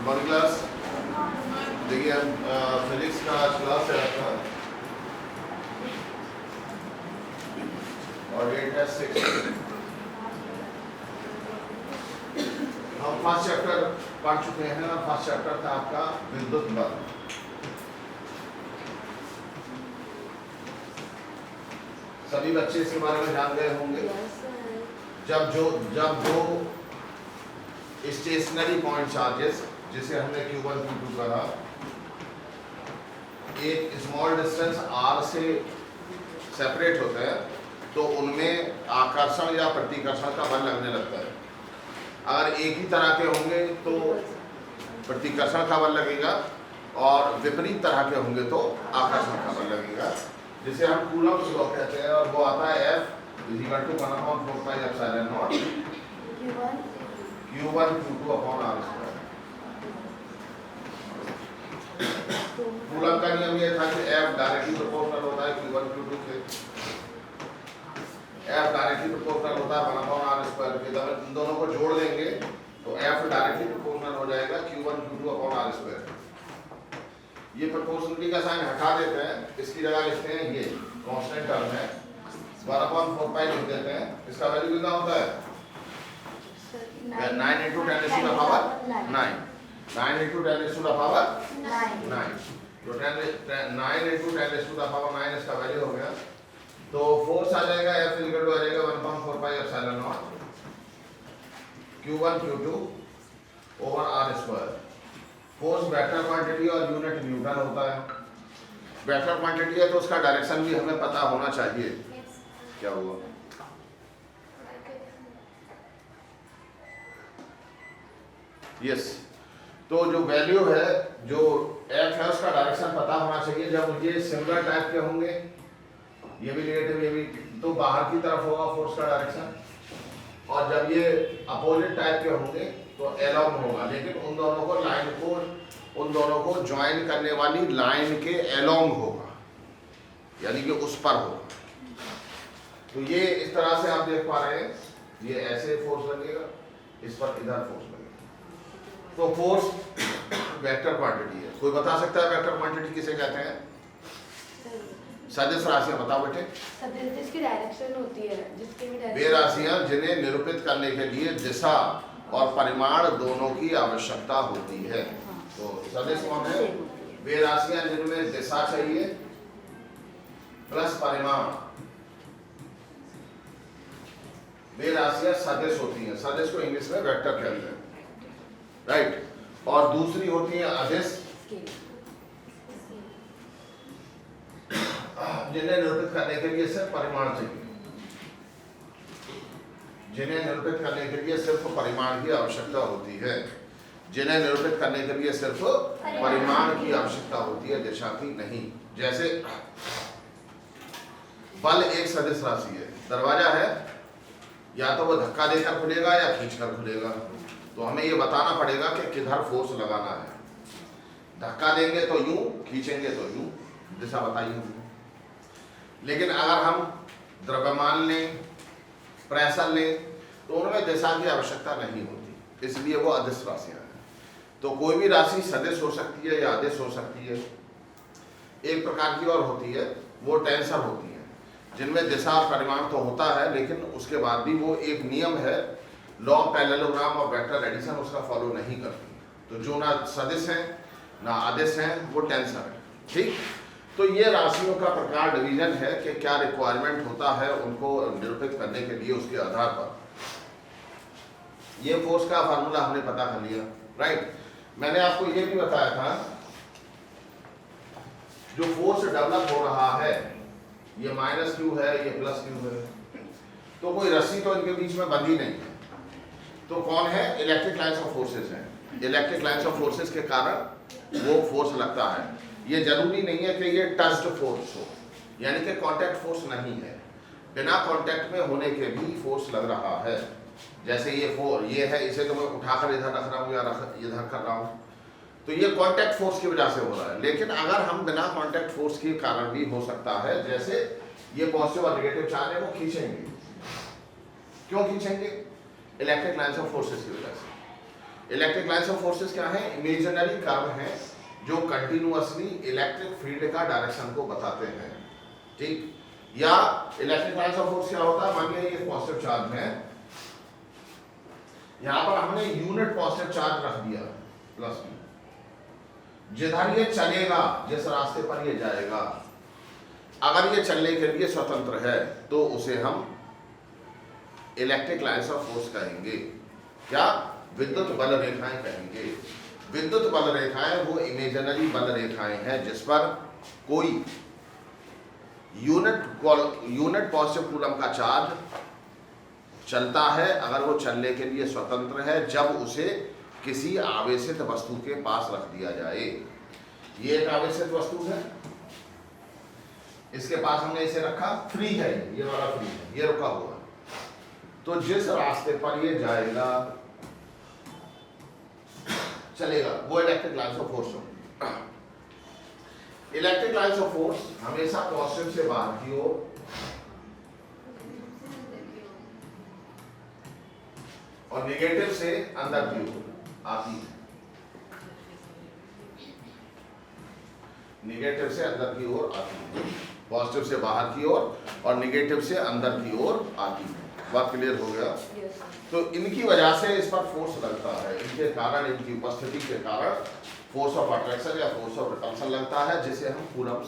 Morning class. देखिए physics का class है आपका और डेट है 6। हम फर्स्ट चैप्टर पढ़ चुके हैं और फर्स्ट चैप्टर था आपका विद्युत बल। सभी बच्चे इसके बारे में जान गए होंगे। जब दो स्टेशनरी पॉइंट चार्जेस, जिसे हमने Q1 Q2 कहा, एक स्मॉल डिस्टेंस r से सेपरेट होते हैं तो उनमें आकर्षण या प्रतिकर्षण का बल लगने लगता है। अगर एक ही तरह के होंगे तो प्रतिकर्षण का बल लगेगा और विपरीत तरह के होंगे तो आकर्षण का बल लगेगा, जिसे हम कूलम्ब्स लॉ कहते हैं। और वो आता है F=1/4πε0 Q1 Q2/r²। कूलम्ब का नियम ये था कि F डायरेक्टली प्रोपोर्शनल होता है Q1 Q2 से। F डायरेक्टली प्रोपोर्शनल होता है 1/r² के। जब इन दोनों को जोड़ देंगे तो F डायरेक्टली प्रोपोर्शनल हो जाएगा Q1 Q2/r²। ये प्रोपोर्शनलिटी का साइन हटा देते हैं, इसकी जगह लिखते हैं ये कांस्टेंट टर्म है 1/4π लिख देते हैं। इसका वैल्यू कितना होता है 9 × 10⁹9। 9 × 10⁹9 तो 9 × 10⁹9 इसका वैल्यू हो गया। तो फोर्स आ जाएगा F आ जाएगा 1/4πε0 Q1 Q2/r²। Force vector quantity और यूनिट न्यूटन होता है। वेक्टर क्वांटिटी है तो उसका डायरेक्शन भी हमें पता होना चाहिए। क्या हुआ? यस। तो जो वैल्यू है, जो F है, उसका डायरेक्शन पता होना चाहिए। जब ये सिमिलर टाइप के होंगे, ये भी नेगेटिव ये भी, तो बाहर की तरफ होगा फोर्स का डायरेक्शन। और जब ये अपोजिट टाइप के होंगे तो एलोंग होगा, लेकिन उन दोनों को ज्वाइन करने वाली लाइन के एलोंग होगा, यानी कि उस पर होगा। तो ये इस तरह से आप देख पा रहे हैं, ये ऐसे फोर्स लगेगा, इस पर इधर फोर्स लगेगा। तो फोर्स वेक्टर क्वांटिटी है। कोई बता सकता है वेक्टर क्वांटिटी किसे कहते हैं? सदिश राशियां बताओ बेटे। सदिश जिसकी डायरेक्शन होती है, जिसकी भी डायरेक्शन। वे राशियां जिन्हें निरूपित करने के लिए दिशा और परिमाण दोनों की आवश्यकता होती है। तो सदिश कौन है? वे राशियां जिनमें दिशा चाहिए प्लस परिमाण, वे राशियां सदिश होती हैं। सदिश को इंग्लिश में वेक्टर कहते हैं, राइट। और दूसरी होती है अदिश, जिन्हें निरूपित करने के लिए सिर्फ परिमाण चाहिए। जिन्हें निरूपित करने के लिए सिर्फ परिमाण की आवश्यकता होती है। जिन्हें निरूपित करने के लिए सिर्फ परिमाण की आवश्यकता होती है, दिशा की नहीं। जैसे बल एक सदिश राशि है। दरवाजा है, या तो वो धक्का देकर खुलेगा या खींचकर खुलेगा। तो हमें ये बताना पड़ेगा कि किधर फोर्स लगाना है। धक्का देंगे तो यूं, खींचेंगे तो यूं, दिशा बताइए हमने। लेकिन अगर हम द्रव्यमान लें, प्रेशर लें, तो उनमें दिशा की आवश्यकता नहीं होती, इसलिए वो अदिश राशियां हैं। तो कोई भी राशि सदिश हो सकती है या अदिश हो सकती है। एक प्रकार की और होती है, वो टेंसर होती है, जिनमें दिशा और परिमाण तो होता है, लेकिन उसके बाद भी वो एक नियम है, लॉ ऑफ पैरेललोग्राम और वेक्टर एडिशन, उसका फॉलो नहीं करती। तो जो ना सदिश है ना अदिश है, वो टेंसर है, ठीक। तो ये राशियों का प्रकार डिवीजन है कि क्या रिक्वायरमेंट होता है उनको निरूपित करने के लिए, उसके आधार पर। ये फोर्स का फार्मूला हमने पता कर लिया, राइट। मैंने आपको ये भी बताया था, जो फोर्स डेवलप हो रहा है, ये -Q है, ये +Q है, तो कोई रस्सी तो इनके बीच में बंधी नहीं है। तो कौन है? इलेक्ट्रिक लाइन्स ऑफ फोर्सेस हैं। इलेक्ट्रिक लाइन्स ऑफ फोर्सेस के कारण वो फोर्स लगता है। ये जरूरी नहीं है कि ये टच्ड फोर्स हो, यानी कि कांटेक्ट फोर्स नहीं है। बिना कांटेक्ट में होने के भी फोर्स लग रहा है। जैसे ये है, इसे तो मैं उठाकर इधर रख रहा हूँ या इधर कर रहा हूँ, तो ये कांटेक्ट फोर्स की वजह से हो रहा है। लेकिन अगर हम बिना कांटेक्ट फोर्स के कारण भी हो सकता है, जैसे ये पॉजिटिव और नेगेटिव चार्ज है, वो खींचेंगे। क्यों खींचेंगे? इलेक्ट्रिक लाइन्स ऑफ फोर्सेस की वजह से। इलेक्ट्रिक लाइन्स ऑफ फोर्सेस क्या है? इमेजिनरी कर्व है जो कंटिन्यूअसली इलेक्ट्रिक फील्ड का डायरेक्शन को बताते हैं, ठीक। या इलेक्ट्रिक लाइन्स ऑफ फोर्स क्या होता है? मान लीजिए ये पॉजिटिव चार्ज है, यहां पर हमने यूनिट पॉजिटिव चार्ज रख दिया प्लस में, जिधर ये चलेगा, जिस रास्ते पर ये जाएगा, अगर ये चलने के लिए स्वतंत्र है तो उसे हम इलेक्ट्रिक लाइन्स ऑफ फोर्स कहेंगे। क्या? विद्युत बल रेखाएं कहेंगे। विद्युत बल रेखाएं वो इमेजिनरी बल रेखाएं हैं जिस पर कोई यूनिट पॉजिटिव कूलम का चार्ज चलता है, अगर वो चलने के लिए स्वतंत्र है, जब उसे किसी आवेशित वस्तु के पास रख दिया जाए। ये एक आवेशित वस्तु है, इसके पास हमने इसे रखा, फ्री है, ये वाला फ्री है, ये रुका हुआ। तो जिस रास्ते पर ये जाएगा, चलेगा, वो इलेक्ट्रिक लाइन्स ऑफ फोर्स होगी। इलेक्ट्रिक लाइन्स ऑफ फोर्स हमेशा पॉजिटिव से बाहर की ओर और नेगेटिव से अंदर की ओर आती है। नेगेटिव से अंदर की ओर आती है, पॉजिटिव से बाहर की ओर और नेगेटिव से अंदर की ओर आती है। बात क्लियर हो गया? तो इनकी वजह से इस पर फोर्स लगता है, इनके कारण, इनकी उपस्थिति के कारण फोर्स ऑफ अट्रैक्शन या फोर्स ऑफ रिपल्शन लगता है, जिसे हम कूलम्ब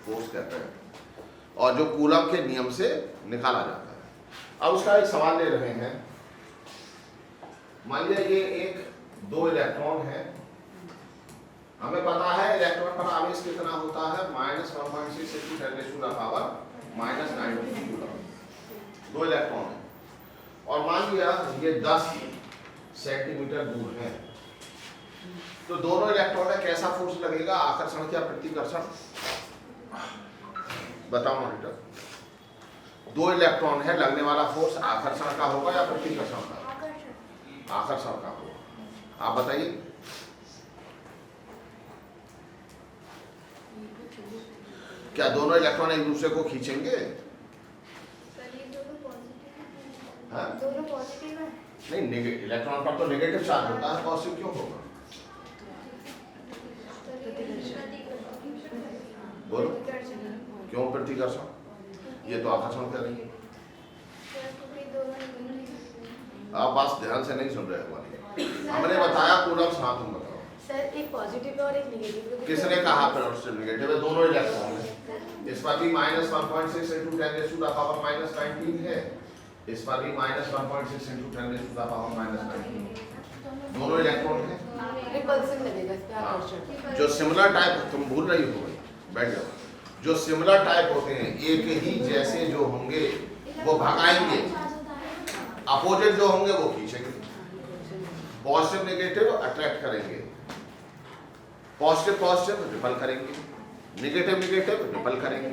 फोर्स कहते हैं और जो कूलम्ब के नियम से निकाला जाता है। अब उसका एक सवाल ले रहे हैं। मान लिया ये एक 2 इलेक्ट्रॉन है, हमें पता है इलेक्ट्रॉन पर आवेश कितना होता है, -1.6 × 10⁻⁻⁹ कूलम्ब। 2 इलेक्ट्रॉन है और मान लिया ये 10 सेंटीमीटर दूर है, तो दोनों इलेक्ट्रॉन में कैसा फोर्स लगेगा? आकर्षण क्या प्रतिकर्षण? बताओ मॉनिटर। 2 इलेक्ट्रॉन है, लगने वाला फोर्स आकर्षण का होगा या प्रतिकर्षण का? आकर्षण का होगा। आप बताइए। क्या दोनों इलेक्ट्रॉन एक दूसरे को खींचेंगे? हाँ? दोनों पॉजिटिव है। नहीं, इलेक्ट्रॉन पर तो नेगेटिव चार्ज होता है, पॉजिटिव क्यों होगा? बोलो, क्यों प्रतिकर्षण? ये तो आकर्षण कह रही है। आप बात ध्यान से नहीं सुन रहे हमारी। हमने बताया कूलम्ब, हाँ तुम बताओ। सर एक पॉजिटिव और एक नेगेटिव। किसने कहा पॉजिटिव नेगेटिव है? दोनों इलेक्ट्रॉन है। इस पर भी -1.6 × 10⁻⁹ है, इस पर भी -1.6 × 10⁻⁻⁹ दोनों इलेक्ट्रॉन है। रिपल्सन लगेगा, इसका आकर्षण। जो सिमिलर टाइप, तुम भूल रही हो, बैठ जाओ। जो सिमिलर टाइप होते हैं, एक ही जैसे जो होंगे वो भगाएंगे, अपोजिट जो होंगे वो खींचेंगे। पॉजिटिव नेगेटिव अट्रैक्ट करेंगे, पॉजिटिव रिपल करेंगे, नेगेटिव रिपल करेंगे।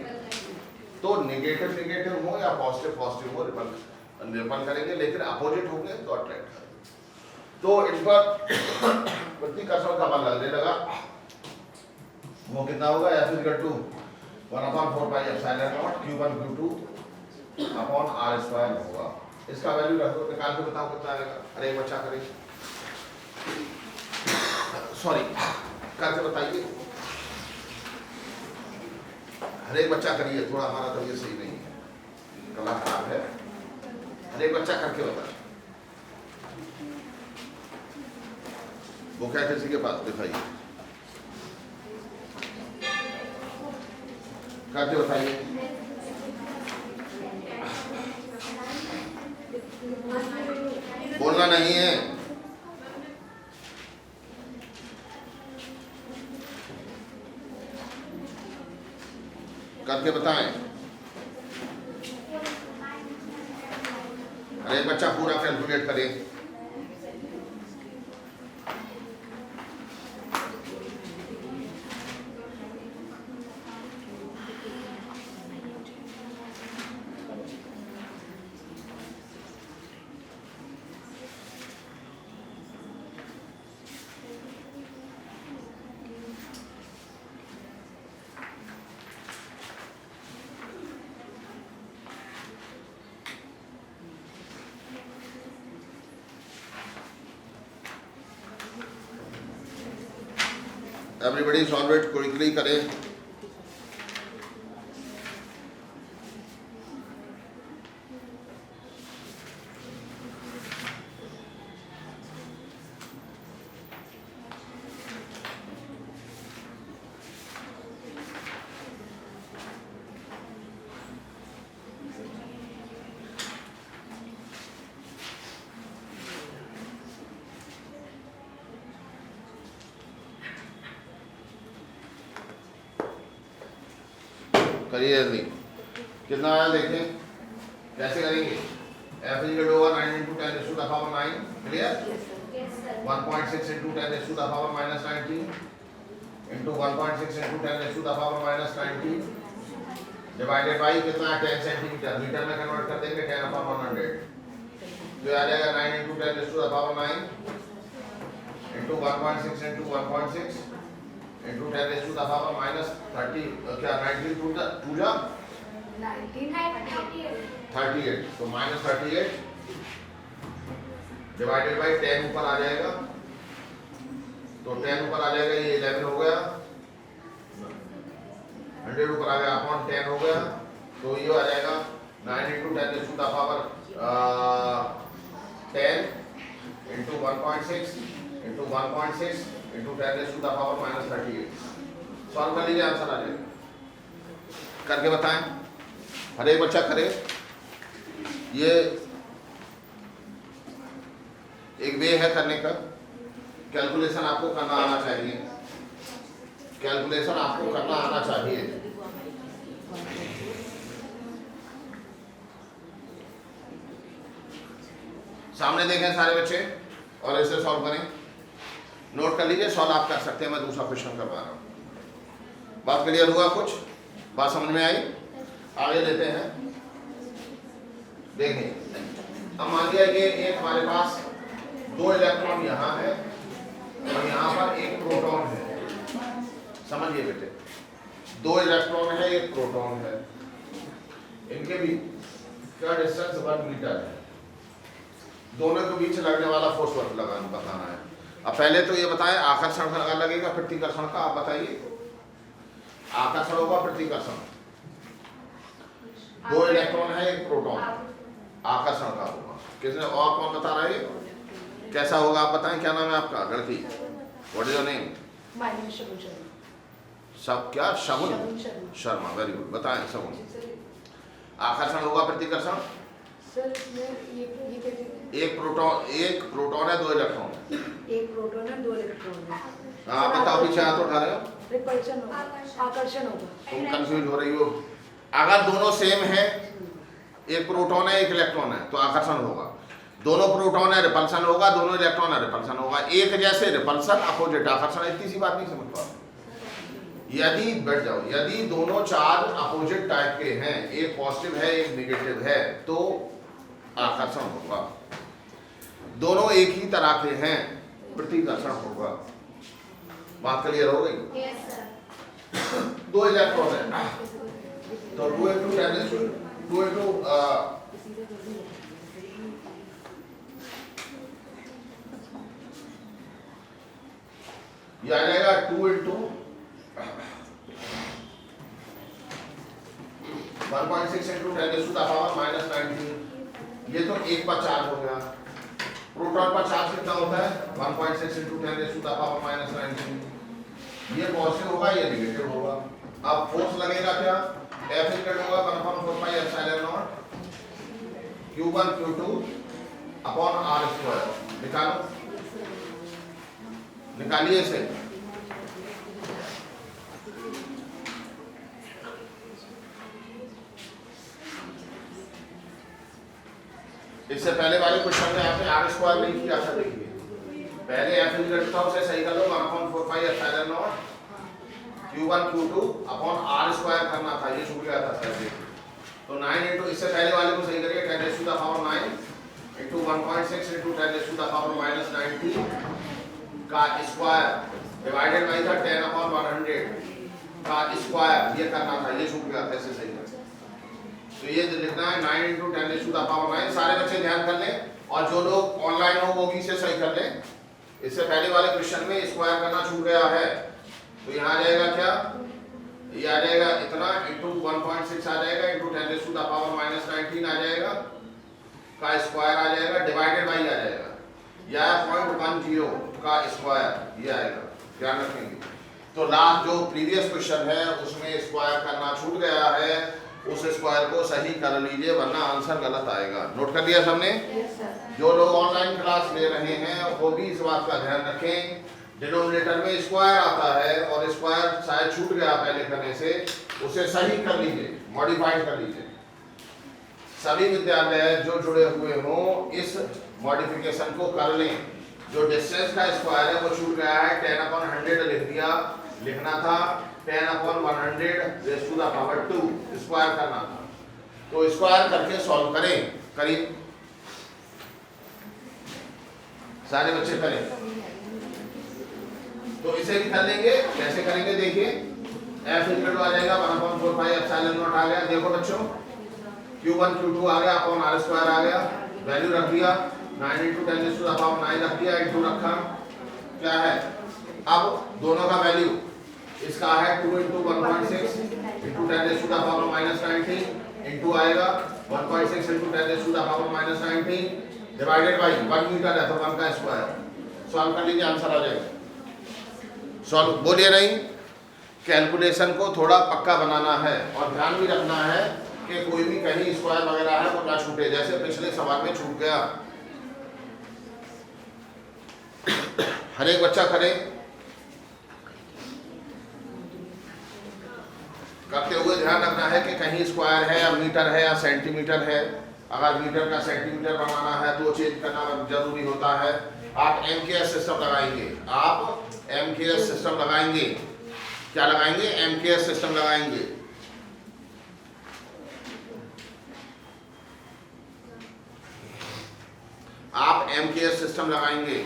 तो नेगेटिव हो या पॉजिटिव हो, रिपल करेंगे, लेकिन अपोजिट होंगे तो अट्रैक्ट करेंगे। तो इन पर प्रतिकर्षण का बल लगने लगा, वो कितना होगा? F = 1/4πε0 Q1 Q2/r² होगा। इसका वैल्यू रख दो, निकाल के बताओ कितना आएगा। अरे एक बच्चा करे, सॉरी करके बताइए। हर एक बच्चा करिए, थोड़ा हमारा तबीयत सही नहीं है, गला खराब है। हर एक बच्चा करके बताए। वो क्या किसी के पास दिखाइए, करके बताइए। बोलना नहीं है। करके बताएं। अरे बच्चा पूरा कैलकुलेट करे। एवरीबडी सॉल्व इट क्विकली करें। करिए जल्दी। कितना आया देखें, कैसे करेंगे। f is equal to over 9 into 10 raised to the power 9, clear? 1.6 into 10 raised to the power minus 19 into 1.6 into 10 raised to the power minus 19 divided by कितना है 10 सेंटीमीटर, मीटर में कन्वर्ट कर देंगे 10 अपॉन 100, तो आ जाएगा 9 into 10 raised to the power 9 into 1.6 into 1.6 into 10 raised to the power minus 30, क्या 19 to जा 38, तो minus 38 डिवाइडेड बाई 10 ऊपर आ जाएगा, तो 10 ऊपर आ जाएगा, ये 11 हो गया, 100 ऊपर आ गया अपॉन 10 हो गया, तो ये आ जाएगा 9 into 10 raised to the power 10 into 1.6 into 1.6 into 10 raised to the power minus 38। Solve कर लीजिए, आंसर आ जाएगा। करके बताएं, हर एक बच्चा करे। ये एक वे है करने का। कैलकुलेशन आपको करना आना चाहिए, कैलकुलेशन आपको करना आना चाहिए। सामने देखें सारे बच्चे और इसे सॉल्व करें। नोट कर लीजिए, सॉल्व आप कर सकते हैं, मैं दूसरा क्वेश्चन करवा रहा हूँ। बात क्लियर हुआ, कुछ बात समझ में आई? आगे लेते हैं। देखें, अब मान लिया कि एक हमारे पास 2 इलेक्ट्रॉन यहाँ है और यहाँ पर एक प्रोटॉन है। समझिए बेटे, 2 इलेक्ट्रॉन है, एक प्रोटॉन है, इनके बीच क्या डिस्टेंस 1 मीटर है। दोनों के बीच लगने वाला फोर्स बताना है। अब पहले तो ये बताएं, आकर्षण का लगेगा प्रतिकर्षण का, आप बताइए। आकर्षण होगा प्रतिकर्षण, 2 इलेक्ट्रॉन है, एक प्रोटॉन, आकर्षण का होगा। किसने और कौन बता रहा है कैसा होगा, आप बताएं। क्या नाम है आपका लड़की? What is your name? सब क्या? शगुन शर्मा, वेरी गुड। बताएं शगुन। आकर्षण होगा प्रतिकर्षण। एक प्रोटॉन है, 2 इलेक्ट्रॉन है। एक प्रोटॉन है, 2 इलेक्ट्रॉन है। हाँ बताओ, पीछे हाथ उठा रहे हो। रिपल्शन होगा, आकर्षण होगा। तुम कंफ्यूज हो रही हो। अगर दोनों सेम है, एक प्रोटॉन है एक इलेक्ट्रॉन है, तो आकर्षण होगा। दोनों प्रोटॉन है, रिपल्सन होगा। दोनों इलेक्ट्रॉन है, रिपल्सन होगा। एक जैसे रिपल्सन, अपोजिट आकर्षण। इतनी सी बात नहीं समझ पा। यदि बैठ जाओ, यदि दोनों चार्ज अपोजिट टाइप के हैं, एक पॉजिटिव है एक नेगेटिव है, तो आकर्षण होगा। दोनों एक ही तरह के हैं, प्रतिकर्षण होगा। बात क्लियर हो गई? Yes sir. 2 इलेक्ट्रॉन है, तो 2 into 10 raised to 2 into ये आ जाएगा 2 into 1.6 into 10 raised to the power minus 19। ये तो एक पर चार्ज हो गया। प्रोटॉन पर चार्ज कितना होता है? 1.6 into 10 raised to the power minus 19। ये पॉजिटिव होगा, ये नेगेटिव होगा। अब फोर्स लगेगा क्या? F इक्वल होगा 1/4 pi epsilon naught Q1 Q2 upon R square. निकालो, निकालिए इसे। इससे पहले वाले क्वेश्चन में आपने R स्क्वायर नहीं किया था। देखिए पहले F इक्वल था, उसे सही कर लो। 1/4 pi epsilon naught Q1 Q2 upon R square करना था, ये छूट गया था सर। देखिए तो 9 into, इससे पहले वाले को सही करिए। 10 raised to the power 9 into 1.6 into 10 raised to the power minus 19 का स्क्वायर डिवाइडेड बाई था 10 अपॉन 100 का स्क्वायर, ये करना था, ये छूट गया था। इससे सही कर, तो ये लिखना है 9 into 10 raised to the power 9। सारे बच्चे ध्यान कर लें, और जो लोग ऑनलाइन हो वो भी इसे सही कर लें। इससे पहले वाले क्वेश्चन में स्क्वायर करना छूट गया है, तो यहाँ आ जाएगा क्या, ये आ जाएगा इतना इंटू 1.6 आ जाएगा इंटू 10⁻⁻19 आ जाएगा का स्क्वायर आ जाएगा डिवाइडेड बाई आ जाएगा या 0.10 का स्क्वायर ये आएगा, ध्यान रखेंगे। तो लास्ट जो प्रीवियस क्वेश्चन है उसमें स्क्वायर करना छूट गया है, उस स्क्वायर को सही कर लीजिए वरना आंसर गलत आएगा। नोट कर दिया सबने? जो लोग ऑनलाइन क्लास ले रहे हैं वो भी इस बात का ध्यान रखें, डिनोमिनेटर में स्क्वायर आता है और स्क्वायर शायद छूट गया पहले करने से, उसे सही कर लीजिए, मॉडिफाइड कर लीजिए। सभी विद्यालय जो जुड़े हुए हों इस मॉडिफिकेशन को कर लें। जो डिस्टेंस का स्क्वायर है वो छूट गया है, 10/100 लिख दिया, लिखना था 10/100⁻², स्क्वायर करना था। तो स्क्वायर करके सॉल्व करें, करिए सारे बच्चे करें। तो इसे भी कर लेंगे, कैसे करेंगे देखिए। f इक्वल आ जाएगा 1/4πε0 आ गया, देखो बच्चों Q1 Q2 आ गया अपॉन r² आ गया, वैल्यू रख दिया 9 × 10⁹ रख दिया, इंटू रखा, क्या है अब दोनों का वैल्यू, इसका है 2 × 1.6 × 10⁻⁻19 इंटू आएगा 1.6 × 10⁻⁻19 डिवाइडेड बाई 1 मीटर है तो 1 का स्क्वायर। सॉल्व कर लीजिए, आंसर आ जाएगा। सॉल्व बोलिए नहीं, कैलकुलेशन को थोड़ा पक्का बनाना है और ध्यान भी रखना है कि कोई भी कहीं स्क्वायर वगैरह है वो ना छूटे, जैसे पिछले सवाल में छूट गया। हर एक बच्चा करे, करते हुए ध्यान रखना है कि कहीं स्क्वायर है या मीटर है या सेंटीमीटर है। अगर मीटर का सेंटीमीटर बनाना है तो चेंज करना जरूरी होता है। आप MKS सिस्टम लगाएंगे, आप MKS सिस्टम लगाएंगे, क्या लगाएंगे, MKS सिस्टम लगाएंगे। आप MKS सिस्टम लगाएंगे।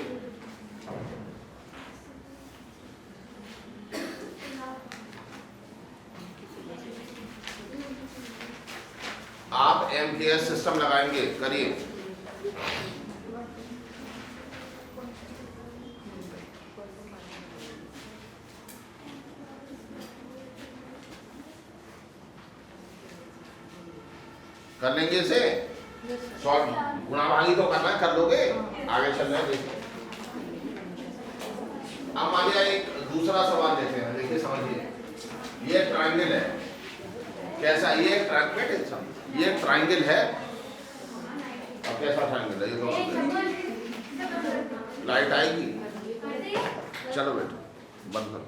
आप MKS सिस्टम लगाएंगे, करिए। कर लेंगे इसे सॉल्व, गुणा भागी तो करना है, कर लोगे, आगे चल रहे हैं देखिए। अब मान लिया एक दूसरा सवाल देते हैं, देखिए समझिए। ये ट्रायंगल है, कैसा, ये ट्रायंगल है। अब कैसा ट्रायंगल है ये तो लाइट आएगी, चलो बेटा बंद करो।